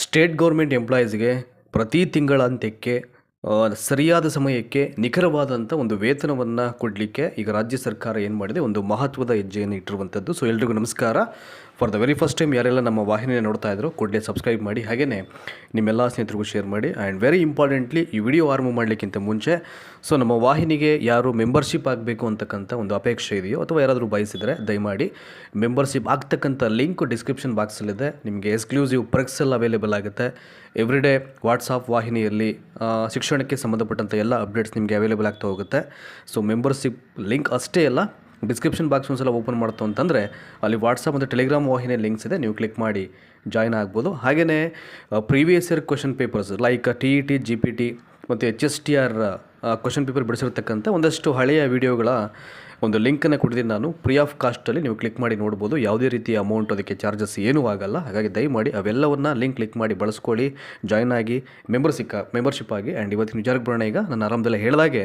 State government ಎಂಪ್ಲಾಯೀಸ್ಗೆ ಪ್ರತಿ ತಿಂಗಳ ಅಂತ್ಯಕ್ಕೆ ಸರಿಯಾದ ಸಮಯಕ್ಕೆ ನಿಖರವಾದಂಥ ಒಂದು ವೇತನವನ್ನು ಕೊಡಲಿಕ್ಕೆ ಈಗ ರಾಜ್ಯ ಸರ್ಕಾರ ಏನು ಮಾಡಿದೆ, ಒಂದು ಮಹತ್ವದ ಹೆಜ್ಜೆಯನ್ನು ಇಟ್ಟಿರುವಂಥದ್ದು. ಸೊ ಎಲ್ರಿಗೂ ನಮಸ್ಕಾರ. For the very first time ಯಾರೆಲ್ಲ ನಮ್ಮ ವಾಹಿನಿಯನ್ನು ನೋಡ್ತಾ ಇದ್ರು ಕೂಡಲೇ ಸಬ್ಸ್ಕ್ರೈಬ್ ಮಾಡಿ, ಹಾಗೆಯೇ ನಿಮ್ಮೆಲ್ಲ ಸ್ನೇಹಿತರಿಗೂ ಶೇರ್ ಮಾಡಿ. ಆ್ಯಂಡ್ ವೆರಿ ಇಂಪಾರ್ಟೆಂಟ್ಲಿ, ಈ ವಿಡಿಯೋ ಆರಂಭ ಮಾಡಲಿಕ್ಕಿಂತ ಮುಂಚೆ ಸೊ ನಮ್ಮ ವಾಹಿನಿಗೆ ಯಾರು ಮೆಂಬರ್ಶಿಪ್ ಆಗಬೇಕು ಅಂತಕ್ಕಂಥ ಒಂದು ಅಪೇಕ್ಷೆ ಇದೆಯೋ ಅಥವಾ ಯಾರಾದರೂ ಬಯಸಿದರೆ ದಯಮಾಡಿ ಮೆಂಬರ್ಶಿಪ್ ಆಗ್ತಕ್ಕಂಥ ಲಿಂಕ್ ಡಿಸ್ಕ್ರಿಪ್ಷನ್ ಬಾಕ್ಸಲ್ಲಿದೆ. ನಿಮಗೆ ಎಕ್ಸ್ಕ್ಲೂಸಿವ್ ಪರ್ಕ್ಸ್ ಎಲ್ಲ ಅವೈಲೇಬಲ್ ಆಗುತ್ತೆ. ಎವ್ರಿಡೇ ವಾಟ್ಸಾಪ್ ವಾಹಿನಿಯಲ್ಲಿ ಶಿಕ್ಷಣಕ್ಕೆ ಸಂಬಂಧಪಟ್ಟಂಥ ಎಲ್ಲ ಅಪ್ಡೇಟ್ಸ್ ನಿಮಗೆ ಅವೈಲೇಬಲ್ ಆಗ್ತಾ ಹೋಗುತ್ತೆ. ಸೊ ಮೆಂಬರ್ಶಿಪ್ ಲಿಂಕ್ ಅಷ್ಟೇ ಅಲ್ಲ, ಡಿಸ್ಕ್ರಿಪ್ಷನ್ ಬಾಕ್ಸ್ ಒಂದ್ಸಲ ಓಪನ್ ಮಾಡ್ತು ಅಂತಂದರೆ ಅಲ್ಲಿ ವಾಟ್ಸಪ್ ಮತ್ತು ಟೆಲಿಗ್ರಾಮ್ ವಾಹಿನಿಯ ಲಿಂಕ್ಸ್ ಇದೆ, ನೀವು ಕ್ಲಿಕ್ ಮಾಡಿ ಜಾಯ್ನ್ ಆಗ್ಬೋದು. ಹಾಗೆಯೇ previous year question papers like TET, GPT ಮತ್ತು HSTR ಕ್ವೆಶನ್ ಪೇಪರ್ ಬಿಡಿಸಿರ್ತಕ್ಕಂಥ ಒಂದಷ್ಟು ಹಳೆಯ ವಿಡಿಯೋಗಳ ಒಂದು ಲಿಂಕನ್ನು ಕೊಟ್ಟಿದ್ದೀನಿ ನಾನು, ಫ್ರೀ ಆಫ್ ಕಾಸ್ಟಲ್ಲಿ ನೀವು ಕ್ಲಿಕ್ ಮಾಡಿ ನೋಡ್ಬೋದು. ಯಾವುದೇ ರೀತಿಯ ಅಮೌಂಟ್, ಅದಕ್ಕೆ ಚಾರ್ಜಸ್ ಏನೂ ಆಗಲ್ಲ. ಹಾಗಾಗಿ ದಯಮಾಡಿ ಅವೆಲ್ಲವನ್ನು ಲಿಂಕ್ ಕ್ಲಿಕ್ ಮಾಡಿ ಬಳಸ್ಕೊಳ್ಳಿ, ಜಾಯ್ನ್ ಆಗಿ ಮೆಂಬರ್ಶಿಪ್ ಆಗಿ. ಆ್ಯಂಡ್ ಇವತ್ತಿನ ವಿಚಾರಕ್ಕೆ ಬರೋಣ. ಈಗ ನಾನು ಆರಂಭದಲ್ಲೇ ಹೇಳಿದಾಗೆ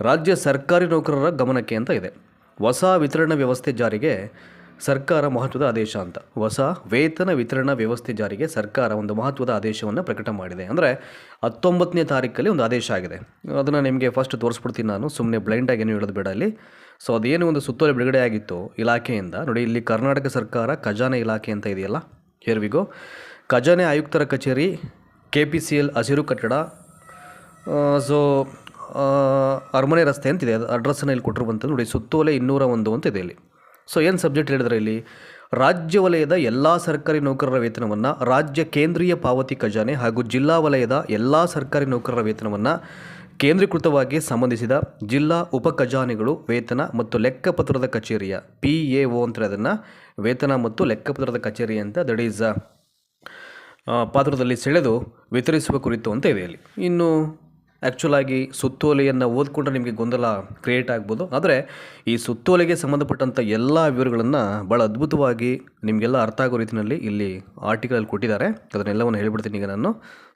ರಾಜ್ಯ ಸರ್ಕಾರಿ ನೌಕರರ ಗಮನಕ್ಕೆ ಅಂತ ಇದೆ, ಹೊಸ ವಿತರಣಾ ವ್ಯವಸ್ಥೆ ಜಾರಿಗೆ ಸರ್ಕಾರ ಮಹತ್ವದ ಆದೇಶ ಅಂತ. ಹೊಸ ವೇತನ ವಿತರಣಾ ವ್ಯವಸ್ಥೆ ಜಾರಿಗೆ ಸರ್ಕಾರ ಒಂದು ಮಹತ್ವದ ಆದೇಶವನ್ನು ಪ್ರಕಟ ಮಾಡಿದೆ. ಅಂದರೆ 19ನೇ ತಾರೀಕಲ್ಲಿ ಒಂದು ಆದೇಶ ಆಗಿದೆ. ಅದನ್ನು ನಿಮಗೆ ಫಸ್ಟ್ ತೋರಿಸ್ಬಿಡ್ತೀನಿ ನಾನು, ಸುಮ್ಮನೆ ಬ್ಲೈಂಡಾಗಿ ಏನು ಹೇಳೋದು ಬೇಡ ಅಲ್ಲಿ. ಸೊ ಅದೇನು ಒಂದು ಸುತ್ತೋಲೆ ಬಿಡುಗಡೆ ಆಗಿತ್ತು ಇಲಾಖೆಯಿಂದ, ನೋಡಿ ಇಲ್ಲಿ ಕರ್ನಾಟಕ ಸರ್ಕಾರ ಖಜಾನೆ ಇಲಾಖೆ ಅಂತ ಇದೆಯಲ್ಲ, ಹೇರ್ವಿಗೋ ಖಜಾನೆ ಆಯುಕ್ತರ ಕಚೇರಿ, KPCL ಹಸಿರು ಕಟ್ಟಡ, ಸೊ ಅರಮನೆ ರಸ್ತೆ ಅಂತಿದೆ, ಅಡ್ರೆಸ್ಸನ್ನು ಇಲ್ಲಿ ಕೊಟ್ಟಿರುವಂಥದ್ದು ನೋಡಿ. ಸುತ್ತೋಲೆ 201 ಅಂತ ಇದೆ ಇಲ್ಲಿ. ಸೊ ಏನು ಸಬ್ಜೆಕ್ಟ್ ಹೇಳಿದ್ರೆ ಇಲ್ಲಿ, ರಾಜ್ಯ ವಲಯದ ಎಲ್ಲ ಸರ್ಕಾರಿ ನೌಕರರ ವೇತನವನ್ನು ರಾಜ್ಯ ಕೇಂದ್ರೀಯ ಪಾವತಿ ಖಜಾನೆ ಹಾಗೂ ಜಿಲ್ಲಾ ವಲಯದ ಎಲ್ಲ ಸರ್ಕಾರಿ ನೌಕರರ ವೇತನವನ್ನು ಕೇಂದ್ರೀಕೃತವಾಗಿ ಸಂಬಂಧಿಸಿದ ಜಿಲ್ಲಾ ಉಪ ಖಜಾನೆಗಳು ವೇತನ ಮತ್ತು ಲೆಕ್ಕಪತ್ರದ ಕಚೇರಿಯ PAO ಅಂತ ಅದನ್ನು ವೇತನ ಮತ್ತು ಲೆಕ್ಕಪತ್ರದ ಕಚೇರಿ ಅಂತ ದಟ್ ಈಸ್ ಪಾತ್ರದಲ್ಲಿ ಸೆಳೆದು ವಿತರಿಸುವ ಕುರಿತು ಅಂತ ಇದೆ ಇಲ್ಲಿ. ಇನ್ನು ಆ್ಯಕ್ಚುಲಾಗಿ ಸುತ್ತೋಲೆಯನ್ನು ಓದ್ಕೊಂಡ್ರೆ ನಿಮಗೆ ಗೊಂದಲ ಕ್ರಿಯೇಟ್ ಆಗ್ಬೋದು. ಆದರೆ ಈ ಸುತ್ತೋಲೆಗೆ ಸಂಬಂಧಪಟ್ಟಂಥ ಎಲ್ಲ ವಿವರಗಳನ್ನು ಭಾಳ ಅದ್ಭುತವಾಗಿ ನಿಮಗೆಲ್ಲ ಅರ್ಥ ಆಗೋ ರೀತಿಯಲ್ಲಿ ಇಲ್ಲಿ ಆರ್ಟಿಕಲಲ್ಲಿ ಕೊಟ್ಟಿದ್ದಾರೆ. ಅದನ್ನೆಲ್ಲವನ್ನು ಹೇಳ್ಬಿಡ್ತೀನಿ ಈಗ ನಾನು.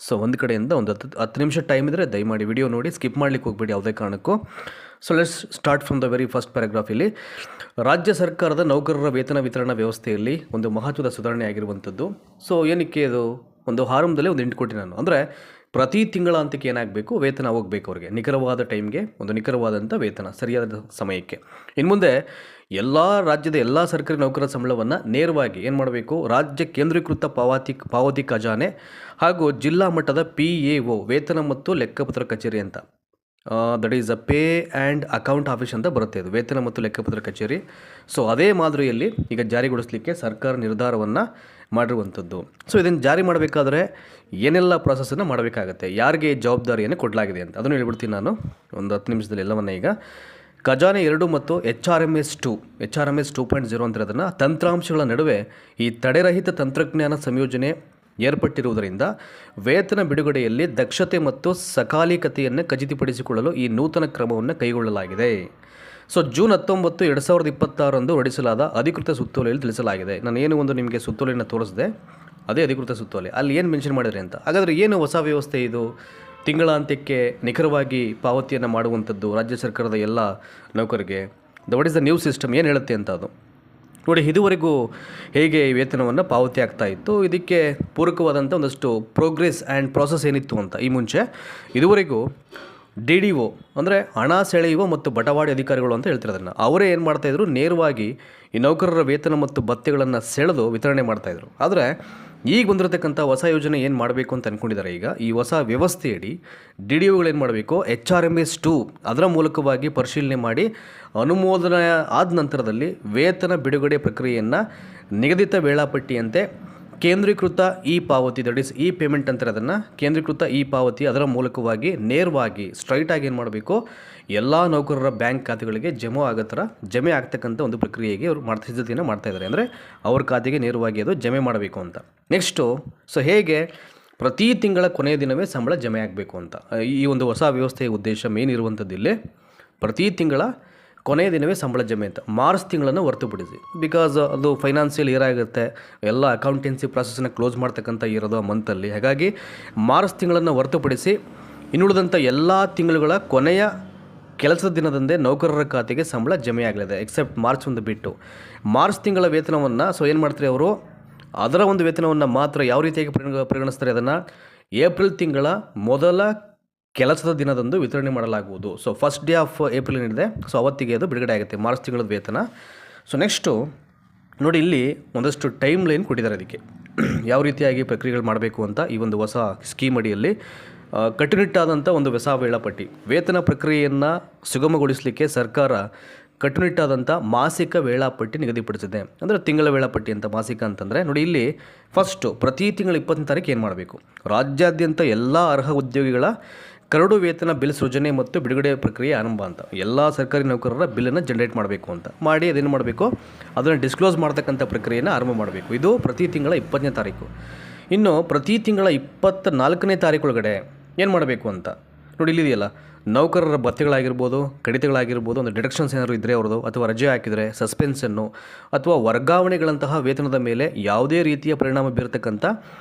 ಸೊ ಒಂದು ಕಡೆಯಿಂದ ಒಂದು 10 ನಿಮಿಷ ಟೈಮ್ ಇದ್ದರೆ ದಯಮಾಡಿ ವಿಡಿಯೋ ನೋಡಿ, ಸ್ಕಿಪ್ ಮಾಡಲಿಕ್ಕೆ ಹೋಗ್ಬೇಡಿ ಯಾವುದೇ ಕಾರಣಕ್ಕೂ. So let's start from the very first paragraph. ಇಲ್ಲಿ ರಾಜ್ಯ ಸರ್ಕಾರದ ನೌಕರರ ವೇತನ ವಿತರಣಾ ವ್ಯವಸ್ಥೆಯಲ್ಲಿ ಒಂದು ಮಹತ್ವದ ಸುಧಾರಣೆ ಆಗಿರುವಂಥದ್ದು. ಸೊ ಏನಕ್ಕೆ ಅದು ಒಂದು ಆರಂಭದಲ್ಲೇ ಒಂದು ಇಂಟು ಕೊಟ್ಟು ನಾನು, ಅಂದರೆ ಪ್ರತಿ ತಿಂಗಳ ಅಂತ್ಯಕ್ಕೆ ಏನಾಗಬೇಕು, ವೇತನ ಹೋಗಬೇಕು ಅವ್ರಿಗೆ ನಿಖರವಾದ ಟೈಮ್ಗೆ, ಒಂದು ನಿಖರವಾದಂಥ ವೇತನ ಸರಿಯಾದ ಸಮಯಕ್ಕೆ. ಇನ್ನು ಮುಂದೆ ರಾಜ್ಯದ ಎಲ್ಲ ಸರ್ಕಾರಿ ನೌಕರರ ಸಂಬಳವನ್ನು ನೇರವಾಗಿ ಏನು ಮಾಡಬೇಕು, ರಾಜ್ಯ ಕೇಂದ್ರೀಕೃತ ಪಾವತಿ ಖಜಾನೆ ಹಾಗೂ ಜಿಲ್ಲಾ ಮಟ್ಟದ PAO ವೇತನ ಮತ್ತು ಲೆಕ್ಕಪತ್ರ ಕಚೇರಿ ಅಂತ, that is pay and account office ಅಂತ ಬರುತ್ತೆ, ಇದು ವೇತನ ಮತ್ತು ಲೆಕ್ಕಪತ್ರ ಕಚೇರಿ. ಸೊ ಅದೇ ಮಾದರಿಯಲ್ಲಿ ಈಗ ಜಾರಿಗೊಳಿಸಲಿಕ್ಕೆ ಸರ್ಕಾರ ನಿರ್ಧಾರವನ್ನು ಮಾಡಿರುವಂಥದ್ದು. ಸೊ ಇದನ್ನು ಜಾರಿ ಮಾಡಬೇಕಾದ್ರೆ ಏನೆಲ್ಲ ಪ್ರಾಸೆಸನ್ನು ಮಾಡಬೇಕಾಗತ್ತೆ, ಯಾರಿಗೆ ಜವಾಬ್ದಾರಿಯನ್ನು ಕೊಡಲಾಗಿದೆ ಅಂತ ಅದನ್ನು ಹೇಳ್ಬಿಡ್ತೀನಿ ನಾನು ಒಂದು 10 ನಿಮಿಷದಲ್ಲಿ ಎಲ್ಲವನ್ನ. ಈಗ ಖಜಾನೆ 2 ಮತ್ತು HRMS 2.0 ಅಂತ ಅದನ್ನು ತಂತ್ರಾಂಶಗಳ ನಡುವೆ ಈ ತಡೆರಹಿತ ತಂತ್ರಜ್ಞಾನ ಸಂಯೋಜನೆ ಏರ್ಪಟ್ಟಿರುವುದರಿಂದ ವೇತನ ಬಿಡುಗಡೆಯಲ್ಲಿ ದಕ್ಷತೆ ಮತ್ತು ಸಕಾಲಿಕತೆಯನ್ನು ಖಚಿತಪಡಿಸಿಕೊಳ್ಳಲು ಈ ನೂತನ ಕ್ರಮವನ್ನು ಕೈಗೊಳ್ಳಲಾಗಿದೆ. ಸೊ ಜೂನ್ 19, 2026 ಹೊರಡಿಸಲಾದ ಅಧಿಕೃತ ಸುತ್ತೋಲೆಯಲ್ಲಿ ತಿಳಿಸಲಾಗಿದೆ. ನಾನು ಏನು ಒಂದು ನಿಮಗೆ ಸುತ್ತೋಲೆಯನ್ನು ತೋರಿಸಿದೆ, ಅದೇ ಅಧಿಕೃತ ಸುತ್ತೋಲೆ. ಅಲ್ಲಿ ಏನು ಮೆನ್ಷನ್ ಮಾಡಿದರೆ ಅಂತ. ಹಾಗಾದರೆ ಏನು ಹೊಸ ವ್ಯವಸ್ಥೆ ಇದು, ತಿಂಗಳ ಅಂತ್ಯಕ್ಕೆ ನಿಖರವಾಗಿ ಪಾವತಿಯನ್ನು ಮಾಡುವಂಥದ್ದು ರಾಜ್ಯ ಸರ್ಕಾರದ ಎಲ್ಲ ನೌಕರಿಗೆ. What is the new system, ಏನು ಹೇಳುತ್ತೆ ಅಂತ ಅದು ನೋಡಿ. ಇದುವರೆಗೂ ಹೇಗೆ ವೇತನವನ್ನು ಪಾವತಿ ಆಗ್ತಾ ಇತ್ತು, ಇದಕ್ಕೆ ಪೂರಕವಾದಂಥ ಒಂದಷ್ಟು ಪ್ರೋಗ್ರೆಸ್ ಆ್ಯಂಡ್ ಪ್ರಾಸೆಸ್ ಏನಿತ್ತು ಅಂತ. ಈ ಮುಂಚೆ ಇದುವರೆಗೂ DDO ಅಂದರೆ ಹಣ ಸೆಳೆಯುವ ಮತ್ತು ಬಟವಾಡೆ ಅಧಿಕಾರಿಗಳು ಅಂತ ಹೇಳ್ತಾರೆ ಅದನ್ನು, ಅವರೇ ಏನು ಮಾಡ್ತಾಯಿದ್ರು, ನೇರವಾಗಿ ಈ ನೌಕರರ ವೇತನ ಮತ್ತು ಭತ್ಯೆಗಳನ್ನು ಸೆಳೆದು ವಿತರಣೆ ಮಾಡ್ತಾಯಿದ್ರು. ಆದರೆ ಈಗ ಬಂದಿರತಕ್ಕಂಥ ಹೊಸ ಯೋಜನೆ ಏನು ಮಾಡಬೇಕು ಅಂತ ಅಂದ್ಕೊಂಡಿದ್ದಾರೆ. ಈಗ ಈ ಹೊಸ ವ್ಯವಸ್ಥೆಯಡಿ DDOಗಳೇನು ಮಾಡಬೇಕು, HRMS 2 ಅದರ ಮೂಲಕವಾಗಿ ಪರಿಶೀಲನೆ ಮಾಡಿ ಅನುಮೋದನೆ ಆದ ನಂತರದಲ್ಲಿ ವೇತನ ಬಿಡುಗಡೆ ಪ್ರಕ್ರಿಯೆಯನ್ನು ನಿಗದಿತ ವೇಳಾಪಟ್ಟಿಯಂತೆ ಕೇಂದ್ರೀಕೃತ ಪಾವತಿ, ದಟ್ ಈಸ್ ಪೇಮೆಂಟ್ ಅಂತಾರೆ ಅದನ್ನು, ಕೇಂದ್ರೀಕೃತ ಪಾವತಿ ಅದರ ಮೂಲಕವಾಗಿ ನೇರವಾಗಿ ಸ್ಟ್ರೈಟಾಗಿ ಏನು ಮಾಡಬೇಕು, ಎಲ್ಲ ನೌಕರರ ಬ್ಯಾಂಕ್ ಖಾತೆಗಳಿಗೆ ಜಮೆ ಆಗ್ತಕ್ಕಂಥ ಒಂದು ಪ್ರಕ್ರಿಯೆಗೆ ಅವರು ಸಿದ್ಧತೆಯನ್ನು ಮಾಡ್ತಾಯಿದ್ದಾರೆ. ಅಂದರೆ ಅವ್ರ ಖಾತೆಗೆ ನೇರವಾಗಿ ಅದು ಜಮೆ ಮಾಡಬೇಕು ಅಂತ. ನೆಕ್ಸ್ಟು ಸೊ ಹೇಗೆ ಪ್ರತಿ ತಿಂಗಳ ಕೊನೆಯ ದಿನವೇ ಸಂಬಳ ಜಮೆ ಆಗಬೇಕು ಅಂತ ಈ ಒಂದು ಹೊಸ ವ್ಯವಸ್ಥೆಯ ಉದ್ದೇಶ ಮೇನ್ ಇರುವಂಥದ್ದು ಇಲ್ಲಿ. ಪ್ರತಿ ತಿಂಗಳ ಕೊನೆಯ ದಿನವೇ ಸಂಬಳ ಜಮೆ ಅಂತ, ಮಾರ್ಚ್ ತಿಂಗಳನ್ನು ಹೊರತುಪಡಿಸಿ, ಬಿಕಾಸ್ ಅದು ಫೈನಾನ್ಷಿಯಲ್ ಇಯರ್ ಆಗಿರುತ್ತೆ, ಎಲ್ಲ ಅಕೌಂಟೆನ್ಸಿ ಪ್ರಾಸೆಸನ್ನು ಕ್ಲೋಸ್ ಮಾಡ್ತಕ್ಕಂಥ ಇರೋದು ಆ ಮಂತಲ್ಲಿ. ಹಾಗಾಗಿ ಮಾರ್ಚ್ ತಿಂಗಳನ್ನು ಹೊರತುಪಡಿಸಿ ಇನ್ನುಳಿದಂಥ ಎಲ್ಲ ತಿಂಗಳುಗಳ ಕೊನೆಯ ಕೆಲಸದ ದಿನದಂದೇ ನೌಕರರ ಖಾತೆಗೆ ಸಂಬಳ ಜಮೆ ಆಗಲಿದೆ, ಎಕ್ಸೆಪ್ಟ್ ಮಾರ್ಚ್ ಒಂದು ಬಿಟ್ಟು. ಮಾರ್ಚ್ ತಿಂಗಳ ವೇತನವನ್ನು ಸೊ ಏನು ಮಾಡ್ತಾರೆ ಅವರು ಅದರ ಒಂದು ವೇತನವನ್ನು ಮಾತ್ರ ಯಾವ ರೀತಿಯಾಗಿ ಪರಿಗಣಿಸ್ತಾರೆ, ಅದನ್ನು ಏಪ್ರಿಲ್ ತಿಂಗಳ ಮೊದಲ ಕೆಲಸದ ದಿನದಂದು ವಿತರಣೆ ಮಾಡಲಾಗುವುದು. So first day of April ಏನಿದೆ, ಸೊ ಅವತ್ತಿಗೆ ಅದು ಬಿಡುಗಡೆ ಆಗುತ್ತೆ, ಮಾರ್ಚ್ ತಿಂಗಳದ ವೇತನ. ಸೊ ನೆಕ್ಸ್ಟು ನೋಡಿ, ಇಲ್ಲಿ ಒಂದಷ್ಟು ಟೈಮ್ ಲೈನ್ ಕೊಟ್ಟಿದ್ದಾರೆ ಅದಕ್ಕೆ ಯಾವ ರೀತಿಯಾಗಿ ಪ್ರಕ್ರಿಯೆಗಳು ಮಾಡಬೇಕು ಅಂತ. ಈ ಒಂದು ಹೊಸ ಸ್ಕೀಮ್ ಅಡಿಯಲ್ಲಿ ಕಟ್ಟುನಿಟ್ಟಾದಂಥ ಒಂದು ಹೊಸ ವೇಳಾಪಟ್ಟಿ, ವೇತನ ಪ್ರಕ್ರಿಯೆಯನ್ನು ಸುಗಮಗೊಳಿಸಲಿಕ್ಕೆ ಸರ್ಕಾರ ಕಟ್ಟುನಿಟ್ಟಾದಂಥ ಮಾಸಿಕ ವೇಳಾಪಟ್ಟಿ ನಿಗದಿಪಡಿಸಿದೆ. ಅಂದರೆ ತಿಂಗಳ ವೇಳಾಪಟ್ಟಿ ಅಂತ, ಮಾಸಿಕ ಅಂತಂದರೆ ನೋಡಿ ಇಲ್ಲಿ ಫಸ್ಟು ಪ್ರತಿ ತಿಂಗಳ 20ನೇ ತಾರೀಕು ಏನು ಮಾಡಬೇಕು, ರಾಜ್ಯಾದ್ಯಂತ ಎಲ್ಲ ಅರ್ಹ ಉದ್ಯೋಗಿಗಳ ಕರಡು ವೇತನ ಬಿಲ್ ಸೃಜನೆ ಮತ್ತು ಬಿಡುಗಡೆ ಪ್ರಕ್ರಿಯೆ ಆರಂಭ ಅಂತ. ಎಲ್ಲ ಸರ್ಕಾರಿ ನೌಕರರ ಬಿಲ್ಲನ್ನು ಜನರೇಟ್ ಮಾಡಬೇಕು ಅಂತ ಮಾಡಿ ಅದೇನು ಮಾಡಬೇಕು, ಅದನ್ನು ಡಿಸ್ಕ್ಲೋಸ್ ಮಾಡ್ತಕ್ಕಂಥ ಪ್ರಕ್ರಿಯೆಯನ್ನು ಆರಂಭ ಮಾಡಬೇಕು. ಇದು ಪ್ರತಿ ತಿಂಗಳ 20ನೇ ತಾರೀಕು. ಇನ್ನು ಪ್ರತಿ ತಿಂಗಳ 24ನೇ ತಾರೀಕೊಳಗಡೆ ಏನು ಮಾಡಬೇಕು ಅಂತ ನೋಡಿ, ಇಲ್ಲಿದೆಯಲ್ಲ, ನೌಕರರ ಭತ್ಯೆಗಳಾಗಿರ್ಬೋದು, ಕಡಿತಗಳಾಗಿರ್ಬೋದು, ಒಂದು ಡಿಡಕ್ಷನ್ಸ್ ಏನಾದರೂ ಇದ್ದರೆ ಅವ್ರದ್ದು, ಅಥವಾ ರಜೆ ಹಾಕಿದರೆ ಸಸ್ಪೆನ್ಷನ್ನು, ಅಥವಾ ವರ್ಗಾವಣೆಗಳಂತಹ ವೇತನದ ಮೇಲೆ ಯಾವುದೇ ರೀತಿಯ ಪರಿಣಾಮ ಬೀರತಕ್ಕಂಥ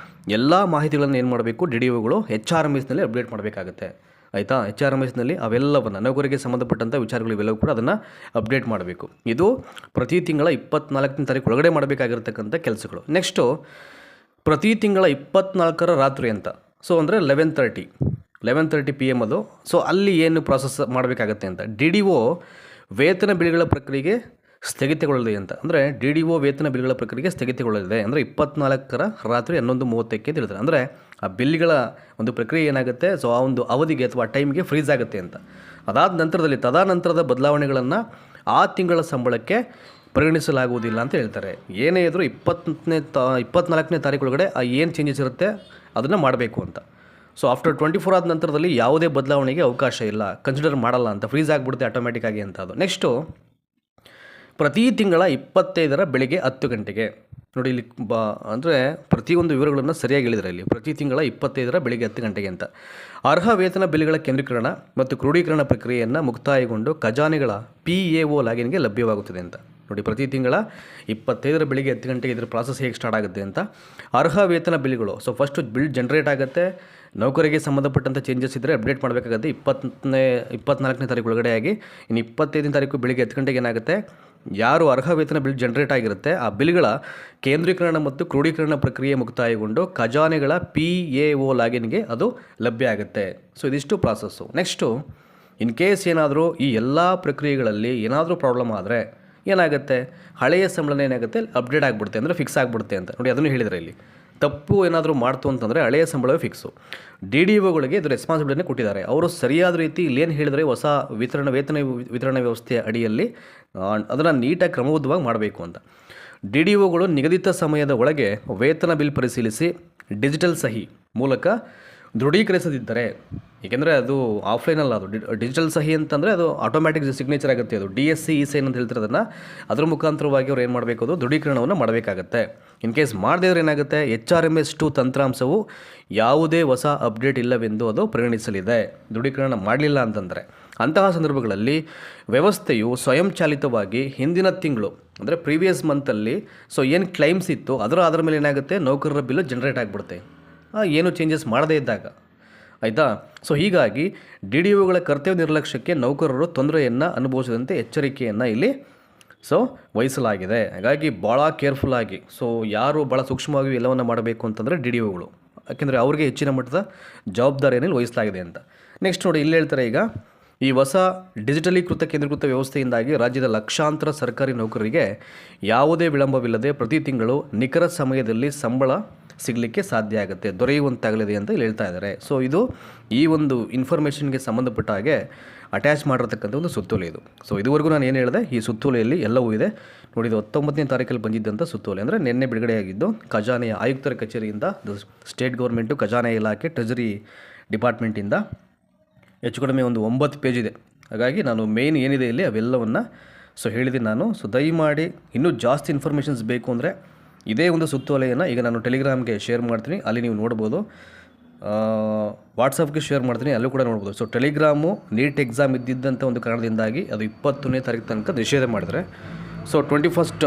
ಎಲ್ಲ ಮಾಹಿತಿಗಳನ್ನು ಏನು ಮಾಡಬೇಕು, DDOಗಳು HRMSನಲ್ಲಿ ಅಪ್ಡೇಟ್ ಮಾಡಬೇಕಾಗುತ್ತೆ. ಆಯಿತಾ, HRMSನಲ್ಲಿ ಅವೆಲ್ಲವನ್ನು ನೌಕರಿಗೆ ಸಂಬಂಧಪಟ್ಟಂಥ ವಿಚಾರಗಳು ಇವೆಲ್ಲವೂ ಕೂಡ ಅದನ್ನು ಅಪ್ಡೇಟ್ ಮಾಡಬೇಕು. ಇದು ಪ್ರತಿ ತಿಂಗಳ 24ನೇ ತಾರೀಕು ಒಳಗಡೆ ಮಾಡಬೇಕಾಗಿರ್ತಕ್ಕಂಥ ಕೆಲಸಗಳು. ನೆಕ್ಸ್ಟು ಪ್ರತಿ ತಿಂಗಳ 24ರ ರಾತ್ರಿ ಅಂತ, ಸೊ ಅಂದರೆ 11:30 PM ಅದು. ಸೊ ಅಲ್ಲಿ ಏನು ಪ್ರಾಸೆಸ್ ಮಾಡಬೇಕಾಗತ್ತೆ ಅಂತ, DDO ವೇತನ ಬಿಲ್ಗಳ ಪ್ರಕ್ರಿಯೆಗೆ ಸ್ಥಗಿತಗೊಳ್ಳಲಿದೆ ಅಂತ. ಅಂದರೆ DDO ವೇತನ ಬಿಲ್ಗಳ ಪ್ರಕ್ರಿಯೆಗೆ ಸ್ಥಗಿತಗೊಳ್ಳಲಿದೆ ಅಂದರೆ 24ರ ರಾತ್ರಿ 11:30ಕ್ಕೆ ತಿಳಿತಾರೆ. ಅಂದರೆ ಆ ಬಿಲ್ಗಳ ಒಂದು ಪ್ರಕ್ರಿಯೆ ಏನಾಗುತ್ತೆ, ಸೊ ಆ ಒಂದು ಅವಧಿಗೆ ಅಥವಾ ಟೈಮ್ಗೆ ಫ್ರೀಸ್ ಆಗುತ್ತೆ ಅಂತ. ಅದಾದ ನಂತರದಲ್ಲಿ ತದನಂತರದ ಬದಲಾವಣೆಗಳನ್ನು ಆ ತಿಂಗಳ ಸಂಬಳಕ್ಕೆ ಪರಿಗಣಿಸಲಾಗುವುದಿಲ್ಲ ಅಂತ ಹೇಳ್ತಾರೆ. ಏನೇ ಇದ್ದರೂ 24ನೇ ತಾರೀಕೊಳಗಡೆ ಆ ಏನು ಚೇಂಜಸ್ ಇರುತ್ತೆ ಅದನ್ನು ಮಾಡಬೇಕು ಅಂತ. ಸೊ ಆಫ್ಟರ್ 24 ಆದ ನಂತರದಲ್ಲಿ ಯಾವುದೇ ಬದಲಾವಣೆಗೆ ಅವಕಾಶ ಇಲ್ಲ, ಕನ್ಸಿಡರ್ ಮಾಡಲ್ಲ ಅಂತ, ಫ್ರೀಸ್ ಆಗಿಬಿಡುತ್ತೆ ಆಟೋಮೆಟಿಕ್ಕಾಗಿ ಅಂತ. ಅದು ನೆಕ್ಸ್ಟು ಪ್ರತಿ ತಿಂಗಳ 25ರ ಬೆಳಿಗ್ಗೆ 10 ಗಂಟೆಗೆ ನೋಡಿ, ಇಲ್ಲಿ ಅಂದರೆ ಪ್ರತಿಯೊಂದು ವಿವರಗಳನ್ನು ಸರಿಯಾಗಿ ಹೇಳಿದರೆ ಇಲ್ಲಿ ಪ್ರತಿ ತಿಂಗಳ 25ರ ಬೆಳಿಗ್ಗೆ 10 ಗಂಟೆಗೆ ಅಂತ. ಅರ್ಹ ವೇತನ ಬಿಲ್ಗಳ ಕೇಂದ್ರೀಕರಣ ಮತ್ತು ಕ್ರೋಢೀಕರಣ ಪ್ರಕ್ರಿಯೆಯನ್ನು ಮುಕ್ತಾಯಗೊಂಡು ಖಜಾನೆಗಳ PAO ಲಾಗಿನ್ಗೆ ಲಭ್ಯವಾಗುತ್ತದೆ ಅಂತ. ನೋಡಿ, ಪ್ರತಿ ತಿಂಗಳ 25ರ ಬೆಳಿಗ್ಗೆ 10 ಗಂಟೆಗೆ ಇದರ ಪ್ರಾಸೆಸ್ ಹೇಗೆ ಸ್ಟಾರ್ಟ್ ಆಗುತ್ತೆ ಅಂತ. ಅರ್ಹ ವೇತನ ಬಿಲ್ಗಳು, ಸೊ ಫಸ್ಟು ಬಿಲ್ ಜನರೇಟ್ ಆಗುತ್ತೆ, ನೌಕರಿಗೆ ಸಂಬಂಧಪಟ್ಟಂಥ ಚೇಂಜಸ್ ಇದ್ದರೆ ಅಪ್ಡೇಟ್ ಮಾಡಬೇಕಾಗುತ್ತೆ 24ನೇ ತಾರೀಕು ಒಳಗಡೆ ಆಗಿ. ಇನ್ನು 25ನೇ ತಾರೀಕು ಬೆಳಿಗ್ಗೆ 10 ಗಂಟೆಗೆ ಏನಾಗುತ್ತೆ, ಯಾರು ಅರ್ಹ ವೇತನ ಬಿಲ್ ಜನರೇಟ್ ಆಗಿರುತ್ತೆ ಆ ಬಿಲ್ಗಳ ಕೇಂದ್ರೀಕರಣ ಮತ್ತು ಕ್ರೋಢೀಕರಣ ಪ್ರಕ್ರಿಯೆ ಮುಕ್ತಾಯಗೊಂಡು ಖಜಾನೆಗಳ PAO ಲಾಗಿನ್ಗೆ ಅದು ಲಭ್ಯ ಆಗುತ್ತೆ. ಸೊ ಇದಿಷ್ಟು ಪ್ರಾಸೆಸ್ಸು. ನೆಕ್ಸ್ಟು ಇನ್ ಕೇಸ್ ಏನಾದರೂ ಈ ಎಲ್ಲ ಪ್ರಕ್ರಿಯೆಗಳಲ್ಲಿ ಏನಾದರೂ ಪ್ರಾಬ್ಲಮ್ ಆದರೆ ಏನಾಗುತ್ತೆ, ಹಳೆಯ ಸಂಬಳನೇ ಏನಾಗುತ್ತೆ ಅಪ್ಡೇಟ್ ಆಗಿಬಿಡುತ್ತೆ, ಅಂದರೆ ಫಿಕ್ಸ್ ಆಗಿಬಿಡುತ್ತೆ ಅಂತ. ನೋಡಿ, ಅದನ್ನು ಹೇಳಿದರೆ ಇಲ್ಲಿ ತಪ್ಪು ಏನಾದರೂ ಮಾಡ್ತು ಅಂತಂದರೆ ಹಳೆಯ ಸಂಬಳವೇ ಫಿಕ್ಸು. DDOಗಳಿಗೆ ಇದು ರೆಸ್ಪಾನ್ಸಿಬಿಲಿಟಿನೇ ಕೊಟ್ಟಿದ್ದಾರೆ. ಅವರು ಸರಿಯಾದ ರೀತಿ ಇಲ್ಲೇನು ಹೇಳಿದರೆ ಹೊಸ ವೇತನ ವಿತರಣಾ ವ್ಯವಸ್ಥೆಯ ಅಡಿಯಲ್ಲಿ ಅದನ್ನು ನೀಟಾಗಿ ಕ್ರಮಬದ್ಧವಾಗಿ ಮಾಡಬೇಕು ಅಂತ. DDOಗಳು ನಿಗದಿತ ಸಮಯದ ಒಳಗೆ ವೇತನ ಬಿಲ್ ಪರಿಶೀಲಿಸಿ ಡಿಜಿಟಲ್ ಸಹಿ ಮೂಲಕ ದೃಢೀಕರಿಸದಿದ್ದರೆ, ಏಕೆಂದರೆ ಅದು ಆಫ್ಲೈನಲ್ಲ, ಅದು ಡಿಜಿಟಲ್ ಸಹಿ ಅಂತಂದರೆ ಅದು ಆಟೋಮ್ಯಾಟಿಕ್ ಸಿಗ್ನೇಚರ್ ಆಗುತ್ತೆ. ಅದು DSC E-sign ಅಂತ ಹೇಳ್ತಾರೆ. ಅದರ ಮುಖಾಂತರವಾಗಿ ಅವ್ರು ಏನು ಮಾಡಬೇಕು, ಅದು ದೃಢೀಕರಣವನ್ನು ಮಾಡಬೇಕಾಗತ್ತೆ. ಇನ್ ಕೇಸ್ ಮಾಡದೇ ಇದ್ರೆ ಏನಾಗುತ್ತೆ, HRMS2 ತಂತ್ರಾಂಶವು ಯಾವುದೇ ಹೊಸ ಅಪ್ಡೇಟ್ ಇಲ್ಲವೆಂದು ಅದು ಪರಿಗಣಿಸಲಿದೆ, ದೃಢೀಕರಣ ಮಾಡಲಿಲ್ಲ ಅಂತಂದರೆ. ಅಂತಹ ಸಂದರ್ಭಗಳಲ್ಲಿ ವ್ಯವಸ್ಥೆಯು ಸ್ವಯಂಚಾಲಿತವಾಗಿ ಹಿಂದಿನ ತಿಂಗಳು ಅಂದರೆ ಪ್ರೀವಿಯಸ್ ಮಂತಲ್ಲಿ ಸೊ ಏನು ಕ್ಲೈಮ್ಸ್ ಇತ್ತು ಅದರ ಮೇಲೆ ಏನಾಗುತ್ತೆ, ನೌಕರರ ಬಿಲ್ಲು ಜನರೇಟ್ ಆಗಿಬಿಡುತ್ತೆ, ಏನು ಚೇಂಜಸ್ ಮಾಡದೇ ಇದ್ದಾಗ. ಆಯಿತಾ. ಸೊ ಹೀಗಾಗಿ DDOಗಳ ಕರ್ತವ್ಯ ನಿರ್ಲಕ್ಷ್ಯಕ್ಕೆ ನೌಕರರು ತೊಂದರೆಯನ್ನು ಅನುಭವಿಸದಂತೆ ಎಚ್ಚರಿಕೆಯನ್ನು ಇಲ್ಲಿ ಸೊ ವಹಿಸಲಾಗಿದೆ. ಹಾಗಾಗಿ ಭಾಳ ಕೇರ್ಫುಲ್ಲಾಗಿ, ಸೊ ಯಾರು ಭಾಳ ಸೂಕ್ಷ್ಮವಾಗಿ ಎಲ್ಲವನ್ನು ಮಾಡಬೇಕು ಅಂತಂದರೆ DDOಗಳು, ಯಾಕೆಂದರೆ ಅವ್ರಿಗೆ ಹೆಚ್ಚಿನ ಮಟ್ಟದ ಜವಾಬ್ದಾರಿಯನ್ನು ವಹಿಸಲಾಗಿದೆ ಅಂತ. ನೆಕ್ಸ್ಟ್ ನೋಡಿ, ಇಲ್ಲಿ ಹೇಳ್ತಾರೆ, ಈಗ ಈ ಹೊಸ ಡಿಜಿಟಲೀಕೃತ ಕೇಂದ್ರೀಕೃತ ವ್ಯವಸ್ಥೆಯಿಂದಾಗಿ ರಾಜ್ಯದ ಲಕ್ಷಾಂತರ ಸರ್ಕಾರಿ ನೌಕರರಿಗೆ ಯಾವುದೇ ವಿಳಂಬವಿಲ್ಲದೆ ಪ್ರತಿ ತಿಂಗಳು ನಿಖರ ಸಮಯದಲ್ಲಿ ಸಂಬಳ ಸಿಗಲಿಕ್ಕೆ ಸಾಧ್ಯ ಆಗುತ್ತೆ, ದೊರೆಯುವಂತಾಗಲಿದೆ ಅಂತ ಇಲ್ಲಿ ಹೇಳ್ತಾ ಇದ್ದಾರೆ. ಸೊ ಇದು ಈ ಒಂದು ಇನ್ಫಾರ್ಮೇಷನ್ಗೆ ಸಂಬಂಧಪಟ್ಟ ಹಾಗೆ ಅಟ್ಯಾಚ್ ಮಾಡಿರ್ತಕ್ಕಂಥ ಒಂದು ಸುತ್ತೋಲೆ ಇದು. ಸೊ ಇದುವರೆಗೂ ನಾನು ಏನು ಹೇಳಿದೆ, ಈ ಸುತ್ತೋಲೆಯಲ್ಲಿ ಎಲ್ಲವೂ ಇದೆ ನೋಡಿ. ಇದು 19ನೇ ತಾರೀಕಲ್ಲಿ ಬಂದಿದ್ದಂಥ ಸುತ್ತೋಲೆ, ಅಂದರೆ ನಿನ್ನೆ ಬಿಡುಗಡೆಯಾಗಿದ್ದು ಖಜಾನೆಯ ಆಯುಕ್ತರ ಕಚೇರಿಯಿಂದ, ಸ್ಟೇಟ್ ಗೌರ್ಮೆಂಟು ಖಜಾನೆ ಇಲಾಖೆ ಟ್ರೆಜರಿ ಡಿಪಾರ್ಟ್ಮೆಂಟಿಂದ. ಹೆಚ್ಚು ಕಡಿಮೆ ಒಂದು 9 ಪೇಜ್ ಇದೆ. ಹಾಗಾಗಿ ನಾನು ಮೇನ್ ಏನಿದೆ ಇಲ್ಲಿ ಅವೆಲ್ಲವನ್ನು ಸೊ ಹೇಳಿದ್ದೀನಿ ನಾನು. ಸೊ ದಯಮಾಡಿ ಇನ್ನೂ ಜಾಸ್ತಿ ಇನ್ಫಾರ್ಮೇಷನ್ಸ್ ಬೇಕು ಅಂದರೆ ಇದೇ ಒಂದು ಸುತ್ತೋಲೆಯನ್ನು ಈಗ ನಾನು ಟೆಲಿಗ್ರಾಮ್ಗೆ ಶೇರ್ ಮಾಡ್ತೀನಿ, ಅಲ್ಲಿ ನೀವು ನೋಡ್ಬೋದು. ವಾಟ್ಸಪ್ಗೆ ಶೇರ್ ಮಾಡ್ತೀನಿ, ಅಲ್ಲೂ ಕೂಡ ನೋಡ್ಬೋದು. ಸೊ ಟೆಲಿಗ್ರಾಮು ನೀಟ್ ಎಕ್ಸಾಮ್ ಇದ್ದಿದ್ದಂಥ ಒಂದು ಕಾರಣದಿಂದಾಗಿ ಅದು 20ನೇ ತಾರೀಕು ತನಕ ನಿಷೇಧ ಮಾಡಿದರೆ, ಸೊ 21st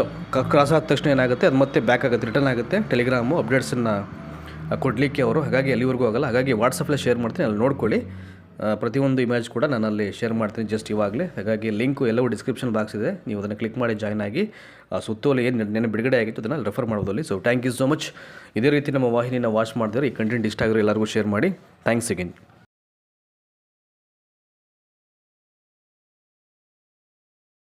ಕ್ರಾಸ್ ಆದ ತಕ್ಷಣ ಏನಾಗುತ್ತೆ, ಅದು ಮತ್ತೆ ಬ್ಯಾಕ್ ಆಗುತ್ತೆ, ರಿಟರ್ನ್ ಆಗುತ್ತೆ ಟೆಲಿಗ್ರಾಮು ಅಪ್ಡೇಟ್ಸನ್ನು ಕೊಡಲಿಕ್ಕೆ ಅವರು. ಹಾಗಾಗಿ ಅಲ್ಲಿವರೆಗೂ ಆಗೋಲ್ಲ. ಹಾಗಾಗಿ ವಾಟ್ಸಪ್ಪಲ್ಲಿ ಶೇರ್ ಮಾಡ್ತೀನಿ, ಅಲ್ಲಿ ನೋಡ್ಕೊಳ್ಳಿ. ಪ್ರತಿಯೊಂದು ಇಮೇಜ್ ಕೂಡ ನಾನಲ್ಲಿ ಶೇರ್ ಮಾಡ್ತೀನಿ ಜಸ್ಟ್ ಇವಾಗಲೇ. ಹಾಗಾಗಿ ಲಿಂಕು ಎಲ್ಲವೂ ಡಿಸ್ಕ್ರಿಪ್ಷನ್ ಬಾಕ್ಸ್ ಇದೆ, ನೀವು ಅದನ್ನು ಕ್ಲಿಕ್ ಮಾಡಿ ಜಾಯ್ನ್ ಆಗಿ ಸುತ್ತೋಲೆ ಏನು ನೆನೆ ಬಿಡುಗಡೆ ಆಗಿತ್ತು ಅದನ್ನು ರೆಫರ್ ಮಾಡೋದು ಅಲ್ಲಿ. So thank you so much. ಇದೇ ರೀತಿ ನಮ್ಮ ವಾಹಿನಿನ ವಾಚ್ ಮಾಡಿದ್ರೆ ಈ ಕಂಟೆಂಟ್ ಇಷ್ಟ ಆಗಿರೋ ಎಲ್ಲರಿಗೂ ಶೇರ್ ಮಾಡಿ. Thanks again.